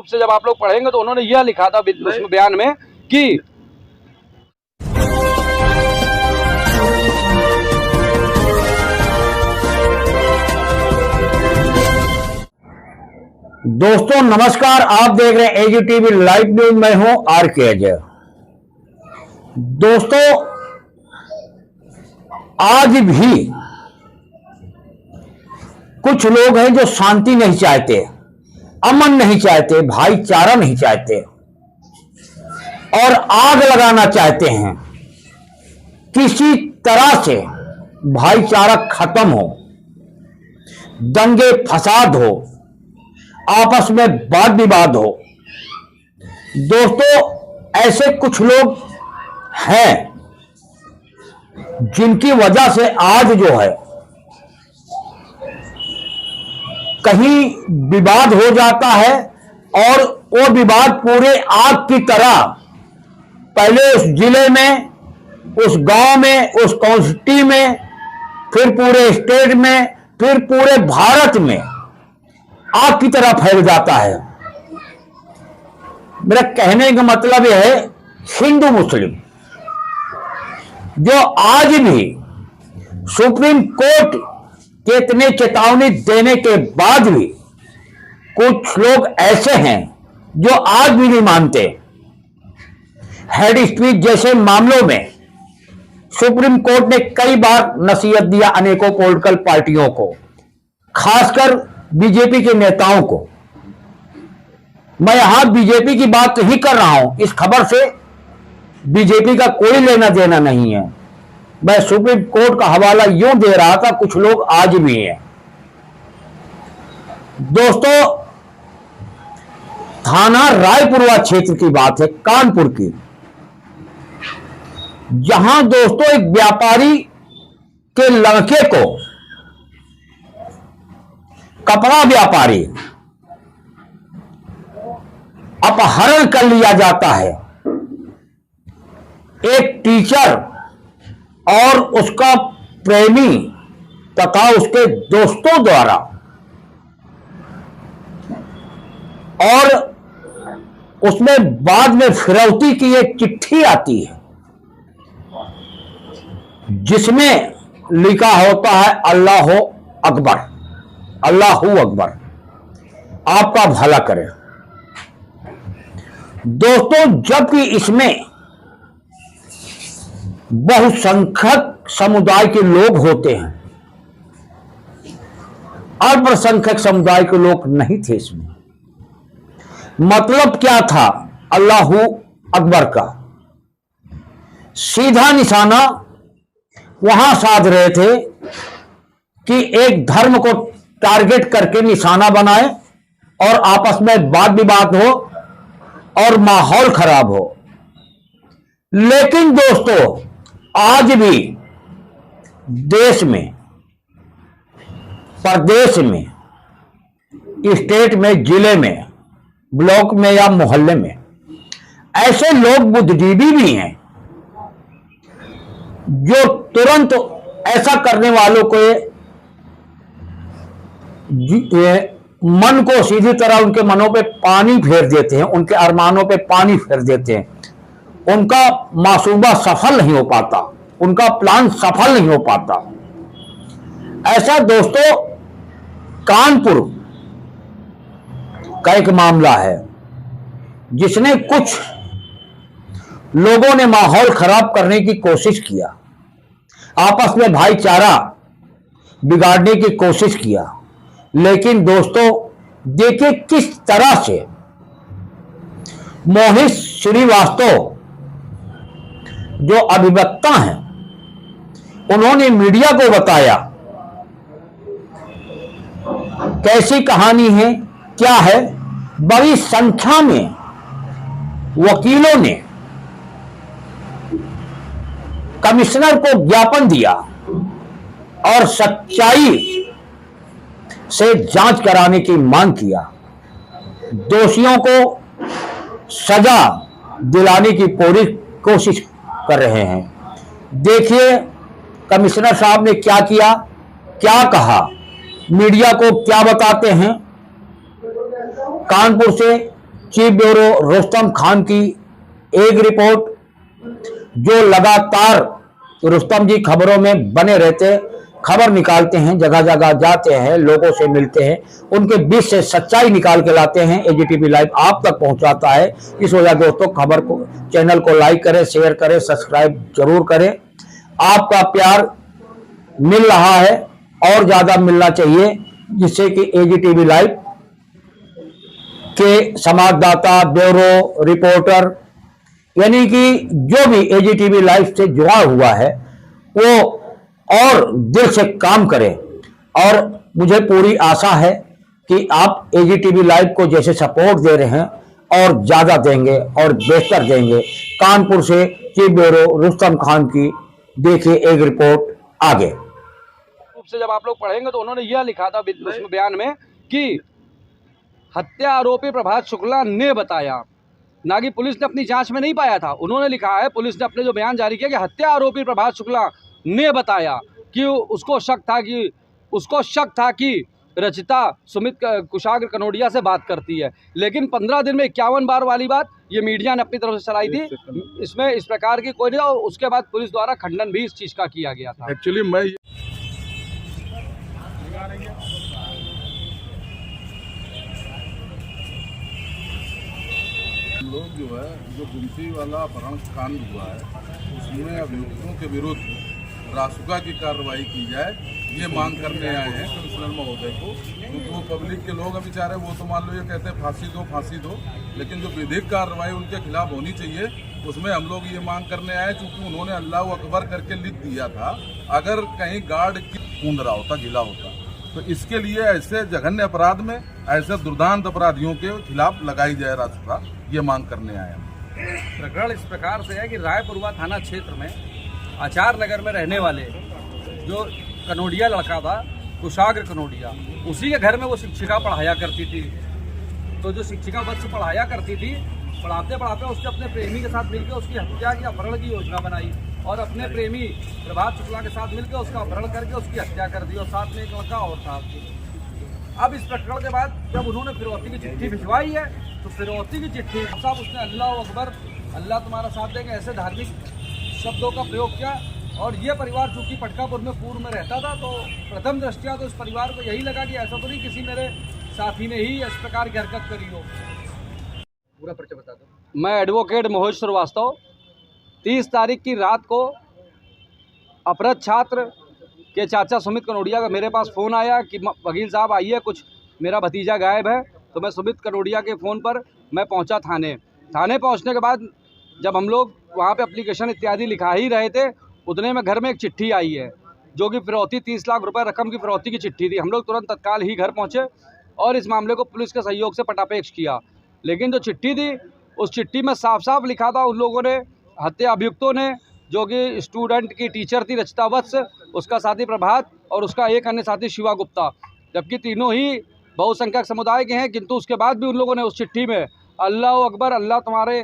रूप से जब आप लोग पढ़ेंगे तो उन्होंने यह लिखा था उसमें बयान में कि दोस्तों नमस्कार, आप देख रहे हैं एजीटीवी लाइव न्यूज। मैं हूं आर.के. अजय। दोस्तों आज भी कुछ लोग हैं जो शांति नहीं चाहते, अमन नहीं चाहते, भाईचारा नहीं चाहते और आग लगाना चाहते हैं। किसी तरह से भाईचारा खत्म हो, दंगे फसाद हो, आपस में वाद विवाद हो। दोस्तों ऐसे कुछ लोग हैं जिनकी वजह से आज जो है कहीं विवाद हो जाता है और वो विवाद पूरे आग की तरह पहले उस जिले में, उस गांव में, उस काउंसिटी में, फिर पूरे स्टेट में, फिर पूरे भारत में आग की तरह फैल जाता है। मेरा कहने का मतलब यह है, हिंदू मुस्लिम जो आज भी सुप्रीम कोर्ट के इतने चेतावनी देने के बाद भी कुछ लोग ऐसे हैं जो आज भी नहीं मानते। हेड स्पीच जैसे मामलों में सुप्रीम कोर्ट ने कई बार नसीहत दिया अनेकों पॉलिटिकल पार्टियों को, खासकर बीजेपी के नेताओं को। मैं यहां बीजेपी की बात ही कर रहा हूं, इस खबर से बीजेपी का कोई लेना देना नहीं है। मैं सुप्रीम कोर्ट का हवाला यूं दे रहा था, कुछ लोग आज भी हैं। दोस्तों थाना रायपुरवा क्षेत्र की बात है, कानपुर की, जहां दोस्तों एक व्यापारी के लड़के को, कपड़ा व्यापारी, अपहरण कर लिया जाता है। एक टीचर और उसका प्रेमी तथा उसके दोस्तों द्वारा, और उसमें बाद में फिरौती की एक चिट्ठी आती है जिसमें लिखा होता है अल्लाह अकबर, अल्लाहू अकबर, आपका भला करे। दोस्तों जबकि इसमें बहुसंख्यक समुदाय के लोग होते हैं, अल्पसंख्यक समुदाय के लोग नहीं थे इसमें। मतलब क्या था अल्लाहू अकबर का? सीधा निशाना वहां साध रहे थे कि एक धर्म को टारगेट करके निशाना बनाए और आपस में वाद विवाद हो और माहौल खराब हो। लेकिन दोस्तों आज भी देश में, प्रदेश में, स्टेट में, जिले में, ब्लॉक में या मोहल्ले में ऐसे लोग बुद्धिजीवी भी हैं जो तुरंत ऐसा करने वालों को मन को सीधी तरह उनके मनों पे पानी फेर देते हैं, उनके अरमानों पे पानी फेर देते हैं। उनका मासूबा सफल नहीं हो पाता, उनका प्लान सफल नहीं हो पाता। ऐसा दोस्तों कानपुर का एक मामला है जिसने कुछ लोगों ने माहौल खराब करने की कोशिश किया, आपस में भाईचारा बिगाड़ने की कोशिश किया। लेकिन दोस्तों देखिए किस तरह से मोहित श्रीवास्तव जो अभिवक्ता हैं, उन्होंने मीडिया को बताया कैसी कहानी है, क्या है। बड़ी संख्या में वकीलों ने कमिश्नर को ज्ञापन दिया और सच्चाई से जांच कराने की मांग किया। दोषियों को सजा दिलाने की पूरी कोशिश कर रहे हैं। देखिए कमिश्नर साहब ने क्या किया, क्या कहा, मीडिया को क्या बताते हैं। कानपुर से चीफ ब्यूरो रुस्तम खान की एक रिपोर्ट, जो लगातार रुस्तम जी खबरों में बने रहते, खबर निकालते हैं, जगह जगह जाते हैं, लोगों से मिलते हैं, उनके बीच से सच्चाई निकाल के लाते हैं, एजीटीवी लाइव आप तक पहुंचाता है। इस वजह दोस्तों, खबर को, चैनल को लाइक करें, शेयर करें, सब्सक्राइब जरूर करें। आपका प्यार मिल रहा है और ज्यादा मिलना चाहिए, जिससे कि एजीटीवी लाइव के संवाददाता, ब्यूरो, रिपोर्टर, यानी कि जो भी एजीटीवी लाइव से जुड़ा हुआ है वो और दिल से काम करें। और मुझे पूरी आशा है कि आप एजीटीवी लाइव को जैसे सपोर्ट दे रहे हैं और ज्यादा देंगे और बेहतर देंगे। कानपुर से चीफ ब्यूरो रुस्तम खान की देखिए एक रिपोर्ट आगे। रूप से जब आप लोग पढ़ेंगे तो उन्होंने यह लिखा था उसमें बयान में कि हत्या आरोपी प्रभात शुक्ला ने बताया, ना कि पुलिस ने अपनी जांच में नहीं पाया था। उन्होंने लिखा है, पुलिस ने अपने जो बयान जारी किया कि हत्या आरोपी प्रभात शुक्ला ने बताया कि उसको शक था कि रचिता सुमित कुशाग्र कनोडिया से बात करती है। लेकिन 15 दिन में 51 बार वाली बात ये मीडिया ने अपनी तरफ से चलाई थी, इसमें इस प्रकार की कोई नहीं। और उसके बाद पुलिस द्वारा खंडन भी इस चीज़ का किया गया था। एक्चुअली मैं लोग जो है, जो गुमती वाला अपहरण कांड हुआ है, उसमें अभियुक्तों के विरुद्ध रासुका की कार्रवाई की जाए, ये मांग करने आए हैं कमिश्नर महोदय को। क्योंकि वो पब्लिक के लोग अभी चाह रहे, वो तो मान लो ये कहते हैं फांसी दो, लेकिन जो विधिक कार्रवाई उनके खिलाफ होनी चाहिए, उसमें हम लोग ये मांग करने आए। चूंकि उन्होंने अल्लाह अकबर करके लिख दिया था, अगर कहीं गार्ड की कूद रहा होता, गिला होता, तो इसके लिए ऐसे जघन्य अपराध में ऐसे दुर्दांत अपराधियों के खिलाफ लगाई जाए रासुका, ये मांग करने आए हैं। प्रकरण इस प्रकार से है कि रायपुरवा थाना क्षेत्र में आचार नगर में रहने वाले जो कनोडिया लड़का था, कुशाग्र कनोडिया, उसी के घर में वो शिक्षिका पढ़ाया करती थी। तो जो शिक्षिका वत्स पढ़ाया करती थी, पढ़ाते पढ़ाते उसने अपने प्रेमी के साथ मिलकर उसकी हत्या की, अपहरण की योजना बनाई और अपने प्रेमी प्रभात शुक्ला के साथ मिलकर उसका अपहरण करके उसकी हत्या कर दी और साथ में एक लड़का और था। अब इस प्रकरण के बाद जब उन्होंने फिरौती की चिट्ठी भिजवाई है, तो फिरौती की चिट्ठी साहब उसने अल्लाह अकबर, अल्लाह तुम्हारा साथ देंगे, ऐसे धार्मिक शब्दों का प्रयोग किया। और ये परिवार चूंकि पटकापुर में पूर्व में रहता था, तो प्रथम दृष्टया तो इस परिवार को यही लगा कि ऐसा तो नहीं किसी मेरे साथी ने ही इस प्रकार की हरकत करी हो। पूरा परिचय बता दो। मैं एडवोकेट मोहित श्रीवास्तव। 30 तारीख की रात को अपहृत छात्र के चाचा सुमित कनोडिया का मेरे पास फ़ोन आया कि वकील साहब आइए, कुछ मेरा भतीजा गायब है। तो मैं सुमित कनोडिया के फ़ोन पर मैं पहुंचा थाने पहुंचने के बाद जब हम लोग वहां पे एप्लीकेशन इत्यादि लिखा ही रहे थे, उतने में घर में एक चिट्ठी आई है, जो कि फिरौती 30 लाख रुपए रकम की फिरौती की चिट्ठी थी। हम लोग तुरंत तत्काल ही घर पहुंचे और इस मामले को पुलिस के सहयोग से पटापेश किया। लेकिन जो चिट्ठी थी, उस चिट्ठी में साफ साफ लिखा था उन लोगों ने, हत्या अभियुक्तों ने, जो कि स्टूडेंट की टीचर थी रचिता वत्स, उसका साथी प्रभात और उसका एक अन्य साथी शिवा गुप्ता, जबकि तीनों ही बहुसंख्यक समुदाय के हैं। किंतु उसके बाद भी उन लोगों ने उस चिट्ठी में अल्लाह अकबर, अल्लाह तुम्हारे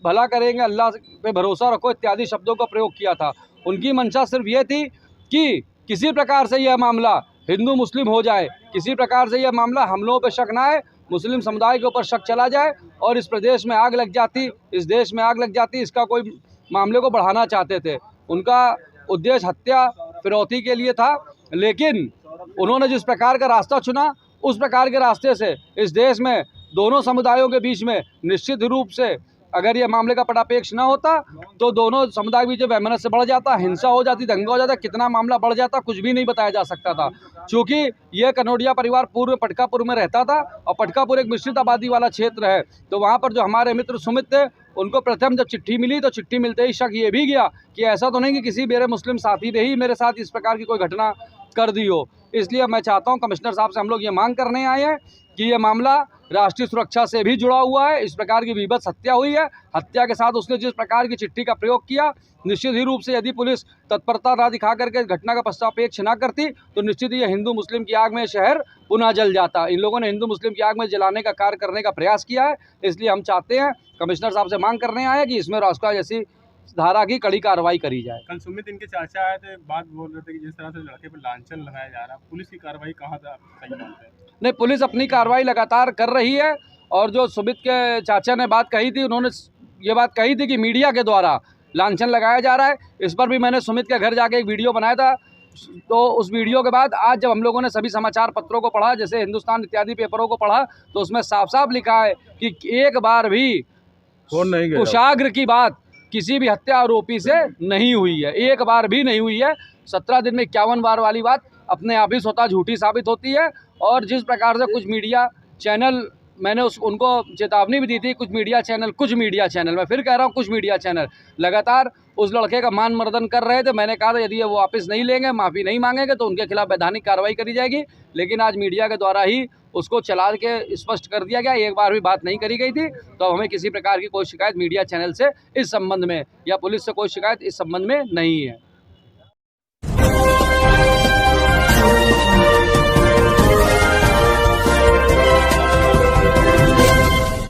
भला करेंगे, अल्लाह पे भरोसा रखो इत्यादि शब्दों का प्रयोग किया था। उनकी मंशा सिर्फ ये थी कि किसी प्रकार से यह मामला हिंदू मुस्लिम हो जाए, किसी प्रकार से यह मामला हम लोगों पर शक ना आए, मुस्लिम समुदाय के ऊपर शक चला जाए और इस प्रदेश में आग लग जाती, इस देश में आग लग जाती, इसका कोई मामले को बढ़ाना चाहते थे। उनका उद्देश्य हत्या फिरौती के लिए था। लेकिन उन्होंने जिस प्रकार का रास्ता चुना, उस प्रकार के रास्ते से इस देश में दोनों समुदायों के बीच में निश्चित रूप से अगर ये मामले का पटापेश न होता तो दोनों समुदाय के बीच वैमनस्य बढ़ जाता, हिंसा हो जाती, दंगा हो जाता, कितना मामला बढ़ जाता कुछ भी नहीं बताया जा सकता था। क्योंकि ये कनोडिया परिवार पूर्व पटकापुर में रहता था और पटकापुर एक मिश्रित आबादी वाला क्षेत्र है। तो वहाँ पर जो हमारे मित्र सुमित थे, उनको प्रथम जब चिट्ठी मिली तो चिट्ठी मिलते ही शक ये भी गया कि ऐसा तो नहीं कि किसी मेरे मुस्लिम साथी ने ही मेरे साथ इस प्रकार की कोई घटना कर दी हो। इसलिए मैं चाहता हूँ कमिश्नर साहब से हम लोग ये मांग करने आए हैं कि ये मामला राष्ट्रीय सुरक्षा से भी जुड़ा हुआ है। इस प्रकार की विभत्स हत्या हुई है, हत्या के साथ उसने जिस प्रकार की चिट्ठी का प्रयोग किया, निश्चित ही रूप से यदि पुलिस तत्परता ना दिखा करके घटना का पश्चातापेक्ष न करती तो निश्चित ही हिंदू मुस्लिम की आग में शहर पुनः जल जाता। इन लोगों ने हिंदू मुस्लिम की आग में जलाने का कार्य करने का प्रयास किया है। इसलिए हम चाहते हैं, कमिश्नर साहब से मांग करने आए कि इसमें रासुका जैसी धारा की कड़ी कार्रवाई करी जाए। कल सुमित इनके चाचा आए थे, बात बोल रहे थे कि जिस तरह से लड़के पर लांछन लगाया जा रहा है, पुलिस की कार्रवाई कहाँ तक सही मानते हैं? नहीं, पुलिस अपनी कार्रवाई लगातार कर रही है और जो सुमित के चाचा ने बात कही थी, उन्होंने ये बात कही थी कि मीडिया के द्वारा लांछन लगाया जा रहा है। इस पर भी मैंने सुमित के घर जाके एक वीडियो बनाया था। तो उस वीडियो के बाद आज जब हम लोगों ने सभी समाचार पत्रों को पढ़ा, जैसे हिंदुस्तान इत्यादि पेपरों को पढ़ा, तो उसमें साफ साफ लिखा है कि एक बार भी कुशाग्र की बात किसी भी हत्या आरोपी से नहीं हुई है, एक बार भी नहीं हुई है। 17 दिन में 51 बार वाली बात अपने आप ही स्वतः झूठी साबित होती है। और जिस प्रकार से कुछ मीडिया चैनल, मैंने उनको चेतावनी भी दी थी, कुछ मीडिया चैनल मैं फिर कह रहा हूँ, कुछ मीडिया चैनल लगातार उस लड़के का मान मर्दन कर रहे थे। मैंने कहा था यदि वो वापस नहीं लेंगे, माफ़ी नहीं मांगेंगे तो उनके खिलाफ वैधानिक कार्रवाई करी जाएगी। लेकिन आज मीडिया के द्वारा ही उसको चला के स्पष्ट कर दिया गया, एक बार भी बात नहीं करी गई थी। तो अब हमें किसी प्रकार की कोई शिकायत मीडिया चैनल से इस संबंध में या पुलिस से कोई शिकायत इस संबंध में नहीं है।